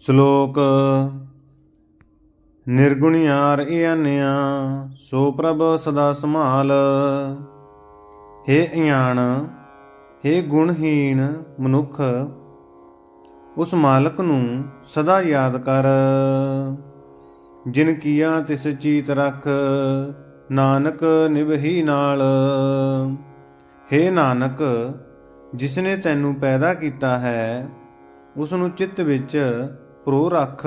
ਸ਼ਲੋਕ। ਨਿਰਗੁਣਿਆਰ ਇਆਨਿਆ ਸੋ ਪ੍ਰਭ ਸਦਾ ਸੰਭਾਲ। ਹੇ ਅਣਜਾਣ ਹੇ ਗੁਣਹੀਣ ਮਨੁੱਖ, ਉਸ ਮਾਲਕ ਨੂੰ ਸਦਾ ਯਾਦ ਕਰ। ਜਿਨ ਕੀਆ ਤਿਸ ਚੀਤ ਰਖ, ਨਾਨਕ ਨਿਭਹੀ ਨਾਲ। ਹੇ ਨਾਨਕ, ਜਿਸਨੇ ਤੈਨੂੰ ਪੈਦਾ ਕੀਤਾ ਹੈ ਉਸ ਨੂੰ ਚਿੱਤ ਵਿੱਚ ਪਰੋ ਰੱਖ,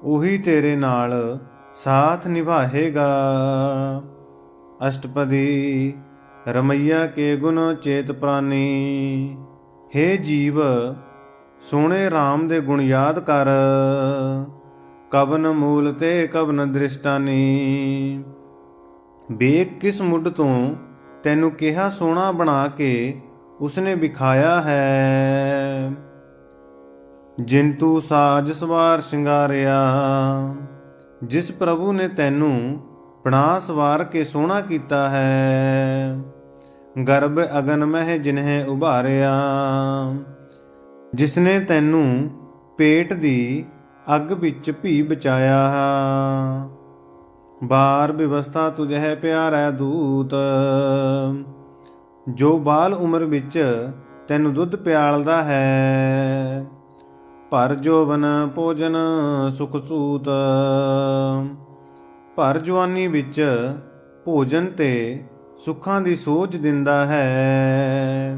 ਉਹੀ ਤੇਰੇ ਨਾਲ ਸਾਥ ਨਿਭਾਹੇਗਾ। ਅਸ਼ਟਪਦੀ। ਰਮਈਆ ਕੇ ਗੁਣ ਚੇਤ ਪ੍ਰਾਨੀ। ਹੇ ਜੀਵ, ਸੋਹਣੇ ਰਾਮ ਦੇ ਗੁਣ ਯਾਦ ਕਰ। ਕਵਨ ਮੂਲ ਤੇ ਕਵਨ ਦ੍ਰਿਸ਼ਟਾਨੀ। ਵੇਖ ਕਿਸ ਮੁੱਢ ਤੋਂ ਤੈਨੂੰ ਕਿਹਾ ਸੋਹਣਾ ਬਣਾ ਕੇ ਉਸਨੇ ਵਿਖਾਇਆ ਹੈ। ਜਿਨ ਤੂੰ ਸਾਜ ਸਵਾਰ ਸ਼ਿੰਗਾਰਿਆ, ਜਿਸ ਪ੍ਰਭੂ ਨੇ ਤੈਨੂੰ ਬਣਾ ਸਵਾਰ ਕੇ ਸੋਹਣਾ ਕੀਤਾ ਹੈ। ਗਰਭ ਅਗਨ ਮਹਿ ਜਿਨਹਿ ਉਭਾਰਿਆ, ਜਿਸਨੇ ਤੈਨੂੰ ਪੇਟ ਦੀ ਅੱਗ ਵਿੱਚ ਭੀ ਬਚਾਇਆ। ਬਾਰ ਵਿਵਸਥਾ ਤੁਝਹਿ ਪਿਆਰੈ ਦੂਤ, ਜੋ ਬਾਲ ਉਮਰ ਵਿੱਚ ਤੈਨੂੰ ਦੁੱਧ ਪਿਆਲਦਾ ਹੈ। ਭਰ ਜੋਬਨ ਭੋਜਨ ਸੁਖ ਸੂਤ, ਭਰ ਜਵਾਨੀ ਵਿੱਚ ਭੋਜਨ ਤੇ ਸੁੱਖਾਂ ਦੀ ਸੋਝ ਦਿੰਦਾ ਹੈ।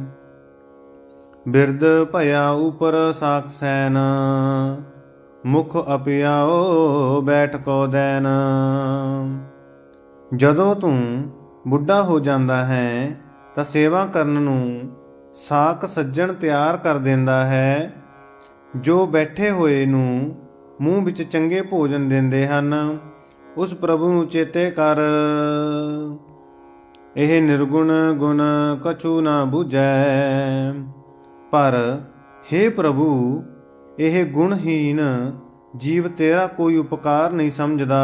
ਬਿਰਧ ਭਇਆ ਉਪਰ ਸਾਕਸੈਨ, ਮੁਖ ਅਪਿਆਓ ਬੈਠ ਕੋ ਦੈਨ। ਜਦੋਂ ਤੂੰ ਬੁੱਢਾ ਹੋ ਜਾਂਦਾ ਹੈ ਤਾਂ ਸੇਵਾ ਕਰਨ ਨੂੰ ਸਾਕ ਸੱਜਣ ਤਿਆਰ ਕਰ ਦਿੰਦਾ ਹੈ, ਜੋ ਬੈਠੇ ਹੋਏ ਨੂੰ ਮੂੰਹ ਵਿੱਚ ਚੰਗੇ ਭੋਜਨ ਦਿੰਦੇ ਹਨ। ਉਸ ਪ੍ਰਭੂ ਨੂੰ ਚੇਤੇ ਕਰ। ਇਹ ਨਿਰਗੁਣ ਗੁਣ ਕਛੂ ਨਾ ਬੁਝੈ, ਪਰ ਹੇ ਪ੍ਰਭੂ, ਇਹ ਗੁਣਹੀਨ ਜੀਵ ਤੇਰਾ ਕੋਈ ਉਪਕਾਰ ਨਹੀਂ ਸਮਝਦਾ।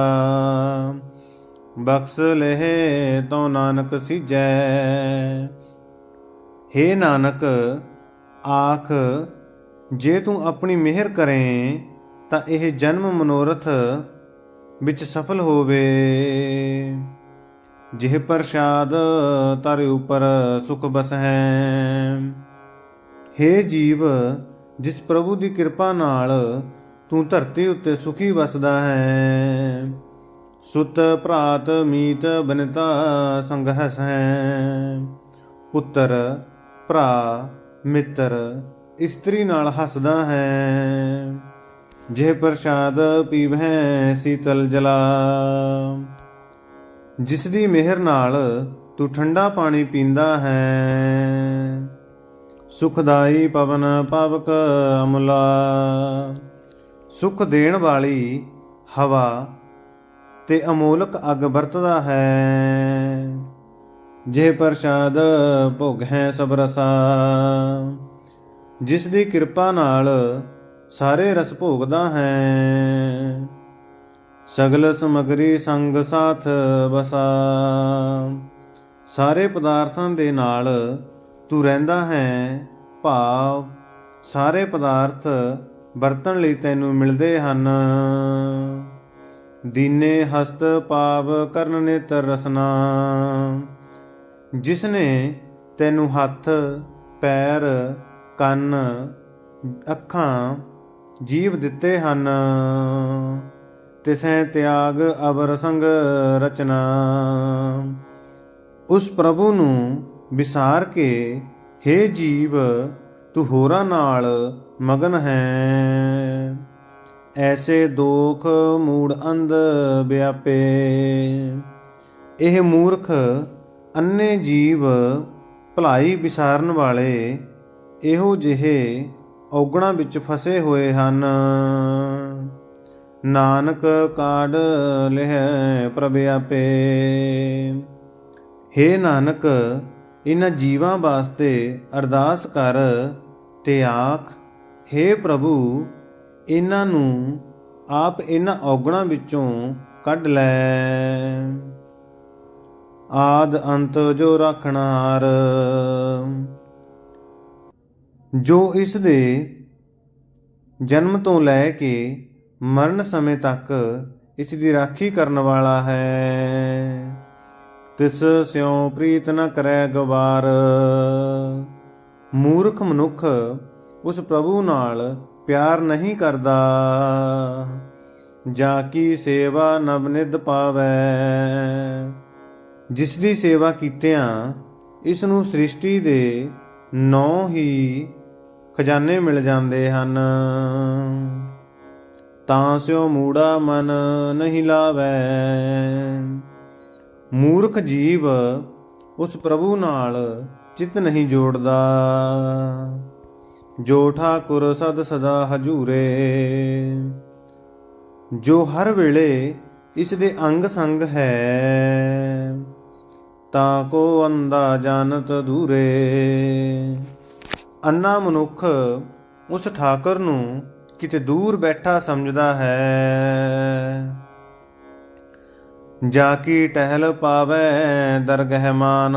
ਬਖਸ਼ ਲਹਿ ਤਉ ਨਾਨਕ ਸੀਜੈ। ਹੇ ਨਾਨਕ, ਆਖ, ਜੇ ਤੂੰ ਆਪਣੀ ਮਿਹਰ ਕਰੇ ਤਾਂ ਇਹ ਜਨਮ ਮਨੋਰਥ ਵਿੱਚ ਸਫਲ ਹੋਵੇ। ਜਿਹ ਪ੍ਰਸਾਦ ਤਰ ਉਪਰ ਸੁਖ ਬਸਹਿ। ਹੇ ਜੀਵ, ਜਿਸ ਪ੍ਰਭੂ ਦੀ ਕਿਰਪਾ ਨਾਲ ਤੂੰ ਧਰਤੀ ਉੱਤੇ ਸੁਖੀ ਵਸਦਾ ਹੈ। ਸੁਤ ਭਰਾਤ ਮੀਤ ਬਨਿਤਾ ਸੰਗਹਸ ਹੈ। ਪੁੱਤਰ, ਭਰਾ, ਮਿੱਤਰ, ਇਸਤਰੀ ਨਾਲ ਹੱਸਦਾ ਹੈ। ਜਿਹ ਪ੍ਰਸਾਦ ਪੀਵਹਿ ਸੀਤਲ ਜਲਾ, ਜਿਸ ਦੀ ਮਿਹਰ ਨਾਲ ਤੂੰ ਠੰਡਾ ਪਾਣੀ ਪੀਂਦਾ ਹੈ। ਸੁਖਦਾਈ ਪਵਨ ਪਾਵਕ ਅਮੁਲਾ, ਸੁਖ ਦੇਣ ਵਾਲੀ ਹਵਾ ਤੇ ਅਮੋਲਕ ਅੱਗ ਵਰਤਦਾ ਹੈ। ਜਿਹ ਪ੍ਰਸਾਦ ਭੋਗਹਿ ਸਭ ਰਸਾ, ਜਿਸ ਦੀ ਕਿਰਪਾ ਨਾਲ ਸਾਰੇ ਰਸ ਭੋਗਦਾ ਹੈ। ਸਗਲ ਸਮਗਰੀ ਸੰਗ ਸਾਥ ਬਸਾ, ਸਾਰੇ ਪਦਾਰਥਾਂ ਦੇ ਨਾਲ ਤੂੰ ਰਹਿੰਦਾ ਹੈ। ਭਾਵ ਸਾਰੇ ਪਦਾਰਥ ਵਰਤਣ ਲਈ ਤੈਨੂੰ ਮਿਲਦੇ ਹਨ। ਦੀਨੇ ਹਸਤ ਪਾਵ ਕਰਨ ਨੇਤਰ ਰਸਨਾ, ਜਿਸ ਨੇ ਤੈਨੂੰ ਹੱਥ, ਪੈਰ, ਕੰਨ, ਅੱਖਾਂ, ਜੀਭ ਦਿੱਤੇ ਹਨ। ਤਿਸੈ ਤਿਆਗ ਅਵਰ ਸੰਗ ਰਚਨਾ। ਉਸ ਪ੍ਰਭੂ ਨੂੰ ਵਿਸਾਰ ਕੇ ਹੇ ਜੀਵ, ਤੂੰ ਹੋਰਾਂ ਨਾਲ ਮਗਨ ਹੈ। ਐਸੇ ਦੋਖ ਮੂੜ ਅੰਧ ਵਿਆਪੇ। ਇਹ ਮੂਰਖ ਅੰਨੇ ਜੀਵ ਭਲਾਈ ਵਿਸਾਰਨ ਵਾਲੇ ਇਹੋ ਜਿਹੇ ਔਗਣਾਂ ਵਿੱਚ ਫਸੇ ਹੋਏ ਹਨ। ਨਾਨਕ ਕਾਢ ਲਿਹੈ ਪ੍ਰਭ ਆਪੇ। ਹੇ ਨਾਨਕ, ਇਹਨਾਂ ਜੀਵਾਂ ਵਾਸਤੇ ਅਰਦਾਸ ਕਰ ਤੇ ਆਖ, ਹੇ ਪ੍ਰਭੂ, ਇਹਨਾਂ ਨੂੰ ਆਪ ਇਹਨਾਂ ਔਗਣਾਂ ਵਿੱਚੋਂ ਕੱਢ ਲੈ। ਆਦ ਅੰਤ ਜੋ ਰਾਖਣਹਾਰ, ਜੋ ਇਸ ਦੇ ਜਨਮ ਤੋਂ ਲੈ ਕੇ ਮਰਨ ਸਮੇਂ ਤੱਕ ਇਸ ਦੀ ਰਾਖੀ ਕਰਨ ਵਾਲਾ ਹੈ। ਤਿਸ ਸਿਉ ਪ੍ਰੀਤ ਨ ਕਰੈ ਗਵਾਰ। ਮੂਰਖ ਮਨੁੱਖ ਉਸ ਪ੍ਰਭੂ ਨਾਲ ਪਿਆਰ ਨਹੀਂ ਕਰਦਾ, ਜਾ ਕੀ ਸੇਵਾ ਨਵ ਨਿਧ ਪਾਵੈ। ਜਿਸ ਦੀ ਸੇਵਾ ਕੀਤਿਆਂ ਇਸ ਨੂੰ ਸ੍ਰਿਸ਼ਟੀ ਦੇ 9 ਹੀ ਖਜ਼ਾਨੇ ਮਿਲ ਜਾਂਦੇ ਹਨ। ਤਾਂ ਸਿਉ ਮੂੜਾ ਮਨ ਨਹੀਂ ਲਾਵੈ। ਮੂਰਖ ਜੀਵ ਉਸ ਪ੍ਰਭੂ ਨਾਲ ਚਿੱਤ ਨਹੀਂ ਜੋੜਦਾ, ਜੋ ਠਾਕੁਰ ਸਦ ਸਦਾ ਹਜੂਰੇ। ਜੋ ਹਰ ਵੇਲੇ ਇਸ ਦੇ ਅੰਗ ਸੰਗ ਹੈ, ਤਾਂ ਕੋ ਅੰਧਾ ਜਾਣਤ ਦੂਰੇ। ਅੰਨਾ ਮਨੁੱਖ ਉਸ ਠਾਕੁਰ ਨੂੰ ਕਿਤੇ ਦੂਰ ਬੈਠਾ ਸਮਝਦਾ ਹੈ। ਜਾ ਕੀ ਟਹਿਲ ਪਾਵੈ ਦਰਗਹਿ ਮਾਨ।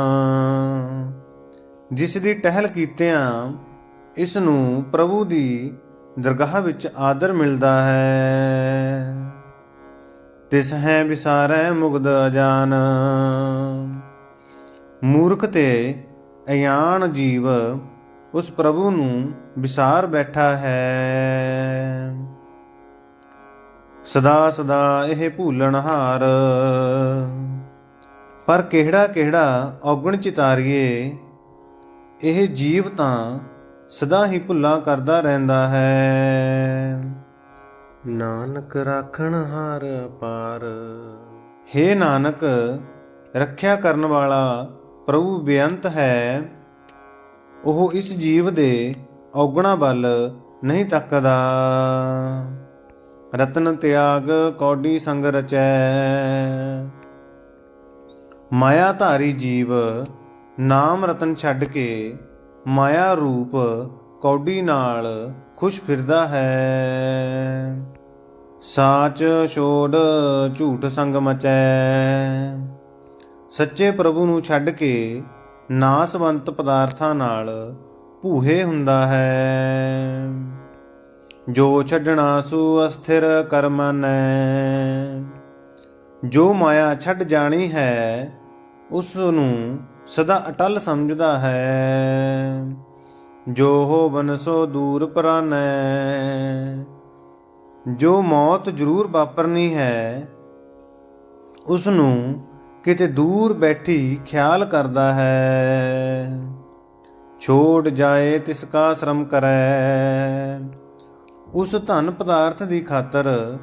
ਜਿਸ ਦੀ ਟਹਿਲ ਕੀਤਿਆਂ ਇਸ ਨੂੰ ਪ੍ਰਭੂ ਦੀ ਦਰਗਾਹ ਵਿੱਚ ਆਦਰ ਮਿਲਦਾ ਹੈ। ਤਿਸ ਹੈ ਵਿਸਾਰੈ ਮੁਗਧ ਅਜਾਨ। ਮੂਰਖ ਤੇ ਅਯਾਨ ਜੀਵ ਉਸ ਪ੍ਰਭੂ ਨੂੰ ਵਿਸਾਰ ਬੈਠਾ ਹੈ। ਸਦਾ ਸਦਾ ਇਹ ਭੂਲਣਹਾਰ। ਪਰ ਕਿਹੜਾ ਕਿਹੜਾ ਔਗਣ ਚਿਤਾਰੀਏ, ਇਹ ਜੀਵ ਤਾਂ ਸਦਾ ਹੀ ਭੁੱਲਾਂ ਕਰਦਾ ਰਹਿੰਦਾ ਹੈ। ਨਾਨਕ ਰਾਖਣ ਹਾਰ ਅਪਾਰ। ਹੇ ਨਾਨਕ, ਰੱਖਿਆ ਕਰਨ ਵਾਲਾ ਪ੍ਰਭੂ ਬੇਅੰਤ ਹੈ। ਉਹ ਇਸ ਜੀਵ ਦੇ ਔਗਣਾਂ ਵੱਲ ਨਹੀਂ ਤੱਕਦਾ। ਰਤਨ ਤਿਆਗ ਕੌਡੀ ਸੰਗ ਰਚੈ। ਮਾਇਆ ਧਾਰੀ ਜੀਵ ਨਾਮ ਰਤਨ ਛੱਡ ਕੇ ਮਾਇਆ ਰੂਪ ਕੌਡੀ ਨਾਲ ਖੁਸ਼ ਫਿਰਦਾ ਹੈ। ਸਾਚ ਛੋੜ ਝੂਠ ਸੰਗ ਮਚੈ। ਸੱਚੇ ਪ੍ਰਭੂ ਨੂੰ ਛੱਡ ਕੇ ਨਾਸਵੰਤ ਪਦਾਰਥਾਂ ਨਾਲ ਭੂਹੇ ਹੁੰਦਾ ਹੈ। ਜੋ ਛੱਡਣਾ ਸੂ ਅਸਥਿਰ ਕਰਮਨੈ। ਜੋ ਮਾਇਆ ਛੱਡ ਜਾਣੀ ਹੈ ਉਸ ਨੂੰ ਸਦਾ ਅਟਲ ਸਮਝਦਾ ਹੈ। ਜੋ ਹੋਵਨ ਸੋ ਦੂਰ ਪਰਾਨੈ। ਜੋ ਮੌਤ ਜ਼ਰੂਰ ਵਾਪਰਨੀ ਹੈ ਉਸ ਨੂੰ ਕਿਤੇ ਦੂਰ ਬੈਠੀ ਖਿਆਲ ਕਰਦਾ ਹੈ। ਛੋੜ ਜਾਏ ਤਿਸ ਕਾ ਸ਼ਰਮ ਕਰੈ। ਉਸ ਧਨ ਪਦਾਰਥ ਦੀ ਖਾਤਰ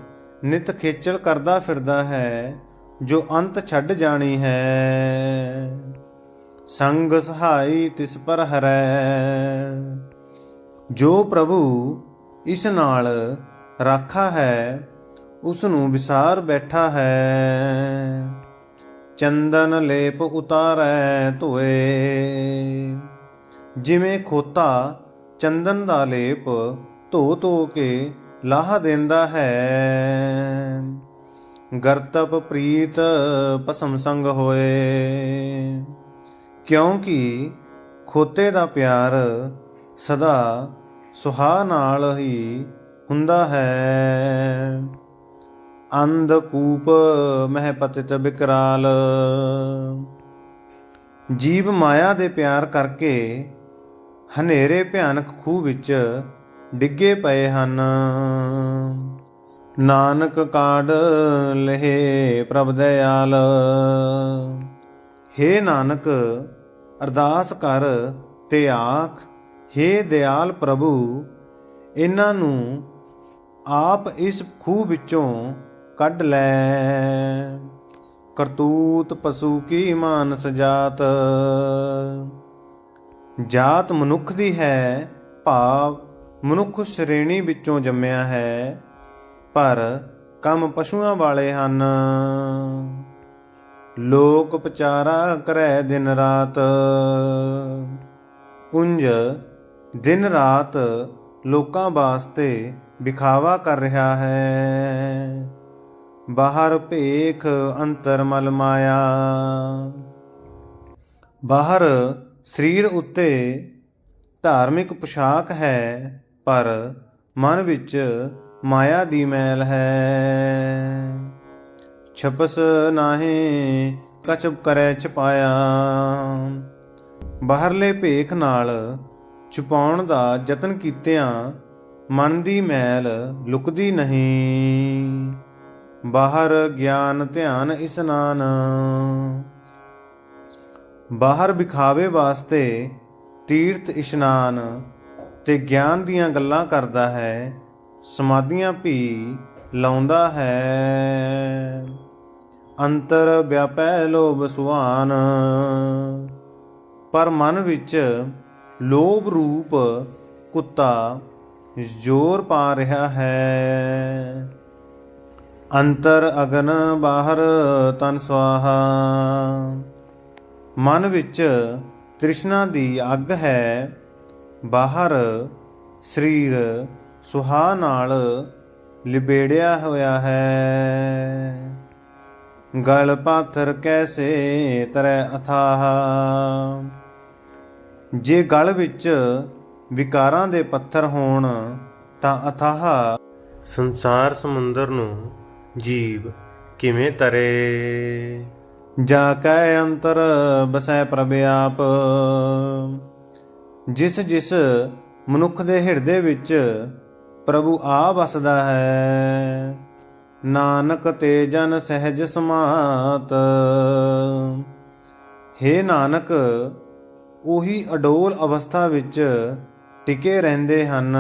ਨਿਤ ਖੇਚਲ ਕਰਦਾ ਫਿਰਦਾ ਹੈ ਜੋ ਅੰਤ ਛੱਡ ਜਾਣੀ ਹੈ। ਸੰਗ ਸਹਾਈ ਤਿਸ ਪਰ ਹਰੈ। ਜੋ ਪ੍ਰਭੂ ਇਸ ਨਾਲ ਰਾਖਾ ਹੈ ਉਸ ਨੂੰ ਵਿਸਾਰ ਬੈਠਾ ਹੈ। ਚੰਦਨ ਲੇਪ ਉਤਾਰੈ ਧੋਏ। ਜਿਵੇਂ ਖੋਤਾ ਚੰਦਨ ਦਾ ਲੇਪ ਧੋ ਧੋ ਕੇ ਲਾਹ ਦਿੰਦਾ ਹੈ। ਗਰਤਪ ਪ੍ਰੀਤ ਭਸਮ ਸੰਗ ਹੋਏ। ਕਿਉਂਕਿ ਖੋਤੇ ਦਾ ਪਿਆਰ ਸਦਾ ਸੁਹਾਅ ਨਾਲ ਹੀ ਹੁੰਦਾ ਹੈ। ਅੰਧ ਕੂਪ ਮਹਿ ਪਤਿਤ ਬਿਕਰਾਲ। ਜੀਵ ਮਾਇਆ ਦੇ ਪਿਆਰ ਕਰਕੇ ਹਨੇਰੇ ਭਿਆਨਕ ਖੂਹ ਵਿੱਚ ਡਿੱਗੇ ਪਏ ਹਨ। ਨਾਨਕ ਕਾਢ ਲਹੇ ਪ੍ਰਭ ਦਇਆਲ। ਹੇ ਨਾਨਕ, ਅਰਦਾਸ ਕਰ ਤੇ ਆਖ, ਹੇ ਦਿਆਲ ਪ੍ਰਭੂ, ਇਹਨਾਂ ਨੂੰ ਆਪ ਇਸ ਖੂਹ ਵਿੱਚੋਂ ਕੱਢ ਲੈ। ਕਰਤੂਤ ਪਸ਼ੂ ਕੀ ਮਾਨਸ ਜਾਤ। ਜਾਤ ਮਨੁੱਖ ਦੀ ਹੈ, ਭਾਵ ਮਨੁੱਖ ਸ਼੍ਰੇਣੀ ਵਿੱਚੋਂ ਜੰਮਿਆ ਹੈ, ਪਰ ਕੰਮ ਪਸ਼ੂਆਂ ਵਾਲੇ ਹਨ। ਲੋਕ ਵਿਚਾਰਾ ਕਰੈ ਦਿਨ ਰਾਤ। ਉੰਝ ਦਿਨ ਰਾਤ ਲੋਕਾਂ ਵਾਸਤੇ ਵਿਖਾਵਾ ਕਰ ਰਿਹਾ ਹੈ। ਬਾਹਰ ਭੇਖ ਅੰਤਰ ਮਲ ਮਾਇਆ। ਬਾਹਰ ਸਰੀਰ ਉੱਤੇ ਧਾਰਮਿਕ ਪੁਸ਼ਾਕ ਹੈ, ਪਰ ਮਨ ਵਿੱਚ ਮਾਇਆ ਦੀ ਮੈਲ ਹੈ। ਛਪਸ ਨਾਹੀਂ ਕਛ ਕਰੈ ਛਪਾਇਆ, ਬਾਹਰਲੇ ਭੇਖ ਨਾਲ ਛੁਪਾਉਣ ਦਾ ਯਤਨ ਕੀਤਿਆਂ ਮਨ ਦੀ ਮੈਲ ਲੁਕਦੀ ਨਹੀਂ। ਬਾਹਰ ਗਿਆਨ ਧਿਆਨ ਇਸਨਾਨ, ਬਾਹਰ ਵਿਖਾਵੇ ਵਾਸਤੇ ਤੀਰਥ ਇਸ਼ਨਾਨ ਤੇ ਗਿਆਨ ਦੀਆਂ ਗੱਲਾਂ ਕਰਦਾ ਹੈ, ਸਮਾਧੀਆਂ ਵੀ ਲਾਉਂਦਾ ਹੈ। ਅੰਤਰ ਵਿਆਪੈ ਲੋਭ ਸੁਹਾਨ, ਪਰ ਮਨ ਵਿੱਚ ਲੋਭ ਰੂਪ ਕੁੱਤਾ ਜ਼ੋਰ ਪਾ ਰਿਹਾ ਹੈ। ਅੰਤਰ ਅਗਨ ਬਾਹਰ ਤਨ ਸਵਾਹਾ, ਮਨ ਵਿੱਚ ਤ੍ਰਿਸ਼ਨਾ ਦੀ ਅੱਗ ਹੈ, ਬਾਹਰ ਸਰੀਰ ਸੁਆਹ ਨਾਲ ਲਿਬੇੜਿਆ ਹੋਇਆ ਹੈ। ਗਲ ਪਾਥਰ ਕੈਸੇ ਤਰੈ ਅਥਾਹ, ਜੇ ਗਲ ਵਿੱਚ ਵਿਕਾਰਾਂ ਦੇ ਪੱਥਰ ਹੋਣ ਤਾਂ ਅਥਾਹ ਸੰਸਾਰ ਸਮੁੰਦਰ ਨੂੰ ਜੀਵ ਕਿਵੇਂ ਤਰੇ। ਜਾ ਕੈ ਅੰਤਰ ਬਸੈ ਪ੍ਰਭ ਆਪ, ਜਿਸ ਜਿਸ ਮਨੁੱਖ ਦੇ ਹਿਰਦੇ ਵਿੱਚ ਪ੍ਰਭੂ ਆ ਵਸਦਾ ਹੈ। ਨਾਨਕ ਤੇ ਜਨ ਸਹਿਜ ਸਮਾਤ, ਹੇ ਨਾਨਕ ਉਹੀ ਅਡੋਲ ਅਵਸਥਾ ਵਿੱਚ ਟਿਕੇ ਰਹਿੰਦੇ ਹਨ।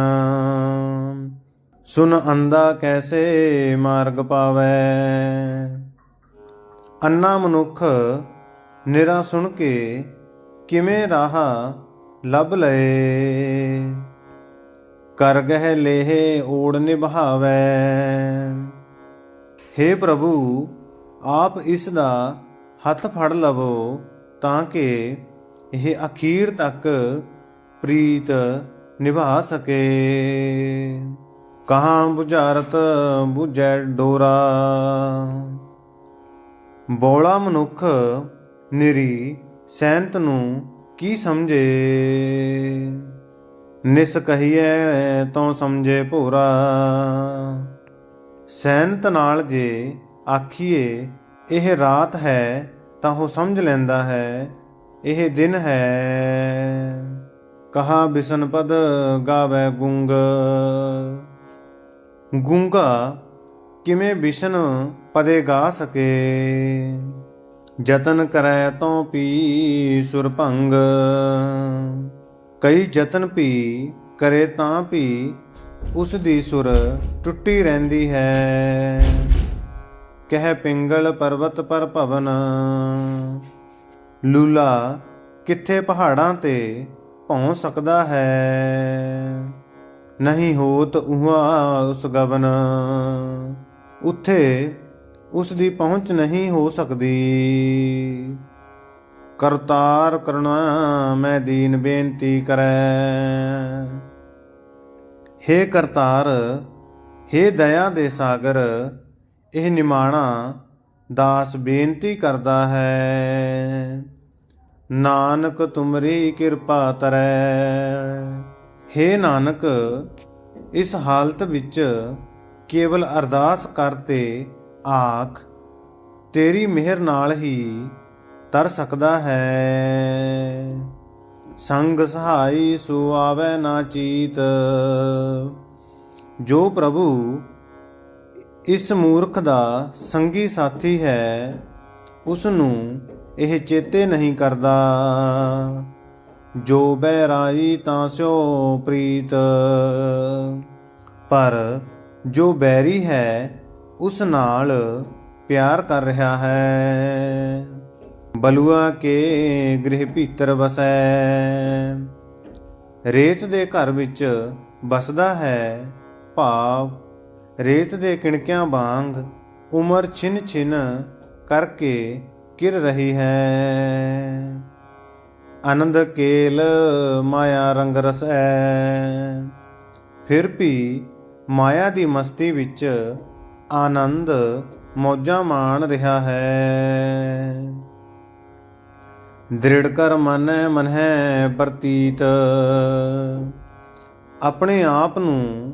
ਸੁਨ ਅੰਧਾ ਕੈਸੇ ਮਾਰਗ ਪਾਵੈ, ਅੰਨਾ ਮਨੁੱਖ ਨਿਰਾ ਸੁਣ ਕੇ ਕਿਵੇਂ ਰਾਹ ਲੱਭ ਲਏ। ਕਰ ਗਹਿ ਲੇਹ ਓੜ ਨਿਭਾਵੈ, ਹੇ ਪ੍ਰਭੂ ਆਪ ਇਸ ਦਾ ਹੱਥ ਫੜ ਲਵੋ ਤਾਂ ਕਿ ਇਹ ਅਖੀਰ ਤੱਕ ਪ੍ਰੀਤ ਨਿਭਾ ਸਕੇ। ਕਹਾਂ ਬੁਝਾਰਤ ਬੁਝੈ ਡੋਰਾ, ਬੋਲਾ ਮਨੁੱਖ ਨਿਰੀ ਸੈਂਤ ਨੂੰ ਕੀ ਸਮਝੇ। ਨਿਸ ਕਹੀਐ ਤਉ ਸਮਝੇ ਭੋਰਾ, ਸੈਨਤ ਨਾਲ ਜੇ ਆਖੀਏ ਇਹ ਰਾਤ ਹੈ ਤਾਂ ਉਹ ਸਮਝ ਲੈਂਦਾ ਹੈ ਇਹ ਦਿਨ ਹੈ। ਕਹਾ ਬਿਸ਼ਨ ਪਦ ਗਾਵੈ ਗੁੰਗ, ਗੂੰਗਾ ਕਿਵੇਂ ਬਿਸ਼ਨ ਪਦੇ ਗਾ ਸਕੇ। ਜਤਨ ਕਰੈ ਤਉ ਪੀ ਸੁਰ ਭੰਗ, ਕਈ ਜਤਨ ਵੀ ਕਰੇ ਤਾਂ ਵੀ ਉਸ ਦੀ ਸੁਰ ਟੁੱਟੀ ਰਹਿੰਦੀ ਹੈ। ਕਹਿ ਪਿੰਗਲ ਪਰਬਤ ਪਰ ਭਵਨ, ਲੂਲਾ ਕਿੱਥੇ ਪਹਾੜਾਂ ਤੇ ਭੌਂ ਸਕਦਾ ਹੈ। ਨਹੀਂ ਹੋਤ ਉਹਾਂ ਉਸ ਗਗਨ, ਉੱਥੇ ਉਸ ਦੀ ਪਹੁੰਚ ਨਹੀਂ ਹੋ ਸਕਦੀ। ਕਰਤਾਰ ਕਰੁਣਾ ਮੈਂ ਦੀਨ ਬੇਨਤੀ ਕਰੈ, ਹੇ ਕਰਤਾਰ ਹੇ ਦਇਆ ਦੇ ਸਾਗਰ, ਇਹ ਨਿਮਾਣਾ ਦਾਸ ਬੇਨਤੀ ਕਰਦਾ ਹੈ। ਨਾਨਕ ਤੁਮਰੀ ਕਿਰਪਾ ਤਰੈ, ਹੇ ਨਾਨਕ ਇਸ ਹਾਲਤ ਵਿੱਚ ਕੇਵਲ ਅਰਦਾਸ ਕਰਤੇ ਆਖ ਤੇਰੀ ਮਿਹਰ ਨਾਲ ਹੀ ਤਰ ਸਕਦਾ ਹੈ। ਸੰਗ ਸਹਾਈ ਸੋ ਆਵੈ ਨਾ ਚੀਤ, ਜੋ ਪ੍ਰਭੂ ਇਸ ਮੂਰਖ ਦਾ ਸੰਗੀ ਸਾਥੀ ਹੈ ਉਸ ਨੂੰ ਇਹ ਚੇਤੇ ਨਹੀਂ ਕਰਦਾ। ਜੋ ਬੈਰਾਈ ਤਾਂ ਸਿਓ ਪ੍ਰੀਤ, ਪਰ ਜੋ ਬੈਰੀ ਹੈ ਉਸ ਨਾਲ ਪਿਆਰ ਕਰ ਰਿਹਾ ਹੈ। ਬਲੂਆ ਕੇ ਗ੍ਰਹਿ ਭੀਤਰ ਵਸੈ, ਰੇਤ ਦੇ ਘਰ ਵਿੱਚ ਬਸਦਾ ਹੈ, ਭਾਵ ਰੇਤ ਦੇ ਕਿਣਕਿਆਂ ਵਾਂਗ ਉਮਰ ਛਿਨ ਛਿਨ ਕਰਕੇ ਕਿਰ ਰਹੀ ਹੈ। ਆਨੰਦ ਕੇਲ ਮਾਇਆ ਰੰਗ ਰਸੈ, ਫਿਰ ਵੀ ਮਾਇਆ ਦੀ ਮਸਤੀ ਵਿੱਚ ਆਨੰਦ ਮੌਜਾਂ ਮਾਣ ਰਿਹਾ ਹੈ। ਦ੍ਰਿੜ ਕਰ ਮਨ ਹੈ ਪ੍ਰਤੀਤ, ਆਪਣੇ ਆਪ ਨੂੰ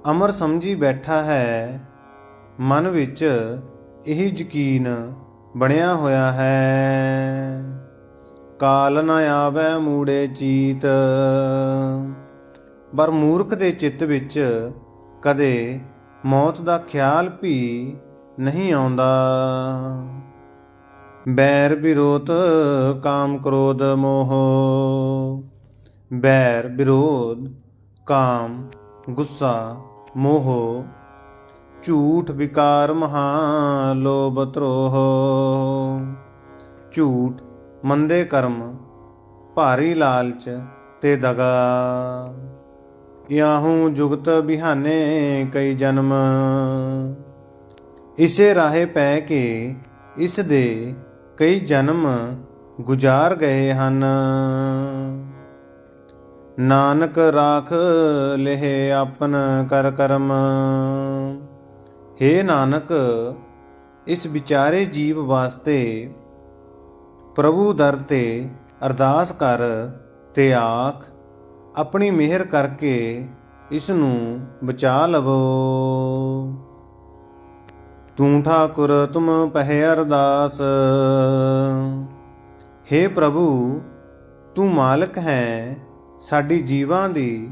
ਅਮਰ ਸਮਝੀ ਬੈਠਾ ਹੈ। ਮਨ ਵਿੱਚ ਇਹ ਯਕੀਨ ਬਣਿਆ ਹੋਇਆ ਹੈ। ਕਾਲ ਨ ਆਵੈ ਮੂੜੇ ਚੀਤ, ਪਰ ਮੂਰਖ ਦੇ ਚਿੱਤ ਵਿੱਚ ਕਦੇ ਮੌਤ ਦਾ ਖਿਆਲ ਵੀ ਨਹੀਂ ਆਉਂਦਾ। ਬੈਰ ਵਿਰੋਧ ਕਾਮ ਕ੍ਰੋਧ ਮੋਹ, ਬੈਰ ਵਿਰੋਧ ਕਾਮ ਗੁੱਸਾ ਮੋਹ, ਝੂਠ ਵਿਕਾਰ ਮਹਾ ਲੋਭ ਧਰੋਹ। ਝੂਠ ਮੰਦੇ ਕਰਮ, ਭਾਰੀ ਲਾਲਚ ਤੇ ਦਗਾ। ਯਾਹੂ ਜੁਗਤ ਬਿਹਾਨੇ ਕਈ ਜਨਮ, ਇਸੇ ਰਾਹੇ ਪੈ ਕੇ ਇਸ ਦੇ ਕਈ ਜਨਮ ਗੁਜ਼ਾਰ ਗਏ ਹਨ। ਨਾਨਕ ਰਾਖ ਲਹਿ ਆਪਨ ਕਰ ਕਰਮ, ਹੇ ਨਾਨਕ ਇਸ ਵਿਚਾਰੇ ਜੀਵ ਵਾਸਤੇ ਪ੍ਰਭੂ ਦਰ ਤੇ ਅਰਦਾਸ ਕਰ ਤੇ ਆਖ, ਆਪਣੀ ਮਿਹਰ ਕਰਕੇ ਇਸ ਨੂੰ ਬਚਾ ਲਵੋ। ਤੂੰ ਠਾਕੁਰ ਤੁਮ ਪਹਿ ਅਰਦਾਸ, ਹੇ ਪ੍ਰਭੂ ਤੂੰ ਮਾਲਕ ਹੈ, ਸਾਡੀ ਜੀਵਾਂ ਦੀ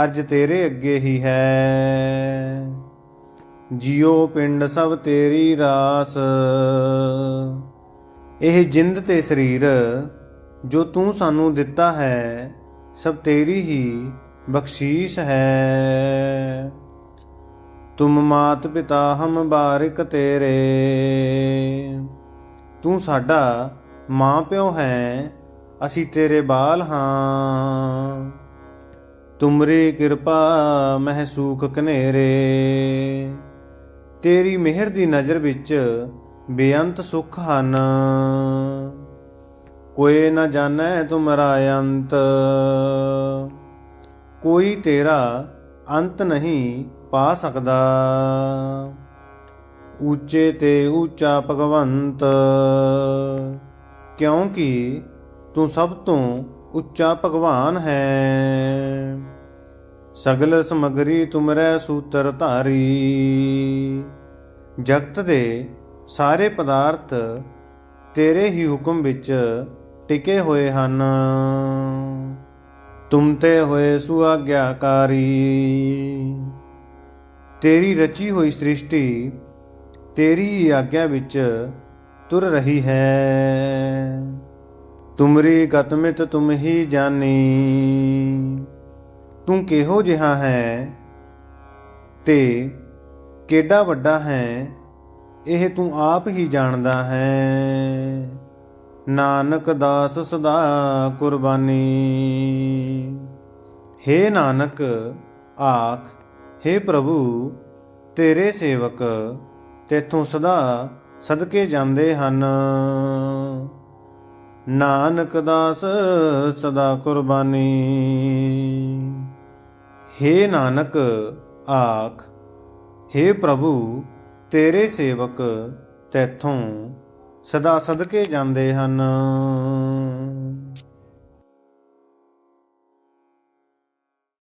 ਅਰਜ਼ ਤੇਰੇ ਅੱਗੇ ਹੀ ਹੈ। ਜਿਉ ਪਿੰਡ ਸਭ ਤੇਰੀ ਰਾਸ, ਇਹ ਜਿੰਦ ਤੇ ਸਰੀਰ ਜੋ ਤੂੰ ਸਾਨੂੰ ਦਿੱਤਾ ਹੈ ਸਭ ਤੇਰੀ ਹੀ ਬਖਸ਼ੀਸ਼ ਹੈ। ਤੁਮ ਮਾਤ ਪਿਤਾ ਹਮ ਬਾਰਿਕ ਤੇਰੇ, ਤੂੰ ਸਾਡਾ ਮਾਂ ਪਿਓ ਹੈ, ਅਸੀਂ ਤੇਰੇ ਬਾਲ ਹਾਂ। ਤੁਮਰੀ ਕਿਰਪਾ ਮਹਿ ਸੂਖ ਕਨੇਰੇ, ਤੇਰੀ ਮਿਹਰ ਦੀ ਨਜ਼ਰ ਵਿੱਚ ਬੇਅੰਤ ਸੁੱਖ ਹਨ। ਕੋਈ ਨਾ ਜਾਣੈ ਤੁਮਰਾ ਅੰਤ, ਕੋਈ ਤੇਰਾ ਅੰਤ ਨਹੀਂ ਪਾ ਸਕਦਾ। ਉੱਚੇ ਤੇ ਉੱਚਾ ਭਗਵੰਤ, ਕਿਉਂਕਿ ਤੂੰ ਸਭ ਤੋਂ ਉੱਚਾ ਭਗਵਾਨ ਹੈ। ਸਗਲ ਸਮਗਰੀ ਤੁਮਰੈ ਸੂਤਰ ਧਾਰੀ, ਜਗਤ ਦੇ ਸਾਰੇ ਪਦਾਰਥ ਤੇਰੇ ਹੀ ਹੁਕਮ ਵਿੱਚ ਟਿਕੇ ਹੋਏ ਹਨ। ਤੁਮ ਤੇ ਹੋਏ ਸੁਆਗਿਆਕਾਰੀ, ਤੇਰੀ ਰਚੀ ਹੋਈ ਸ੍ਰਿਸ਼ਟੀ ਤੇਰੀ ਹੀ ਆਗਿਆ ਵਿੱਚ ਤੁਰ ਰਹੀ ਹੈ। ਤੁਮਰੀ ਗਤਮਿਤ ਤੁਮ ਹੀ ਜਾਨੀ, ਤੂੰ ਕਿਹੋ ਜਿਹਾ ਹੈ ਤੇ ਕਿਹੜਾ ਵੱਡਾ ਹੈ ਇਹ ਤੂੰ ਆਪ ਹੀ ਜਾਣਦਾ ਹੈ। ਨਾਨਕ ਦਾਸ ਸਦਾ ਕੁਰਬਾਨੀ, ਹੇ ਨਾਨਕ ਆਖ, ਹੇ ਪ੍ਰਭੂ ਤੇਰੇ ਸੇਵਕ ਤੇਥੋਂ ਸਦਾ ਸਦਕੇ ਜਾਂਦੇ ਹਨ। ਨਾਨਕ ਦਾਸ ਸਦਾ ਕੁਰਬਾਨੀ, ਹੇ ਨਾਨਕ ਆਖ, ਹੇ ਪ੍ਰਭੂ ਤੇਰੇ ਸੇਵਕ ਤੈਥੋਂ ਸਦਾ ਸਦਕੇ ਜਾਂਦੇ ਹਨ।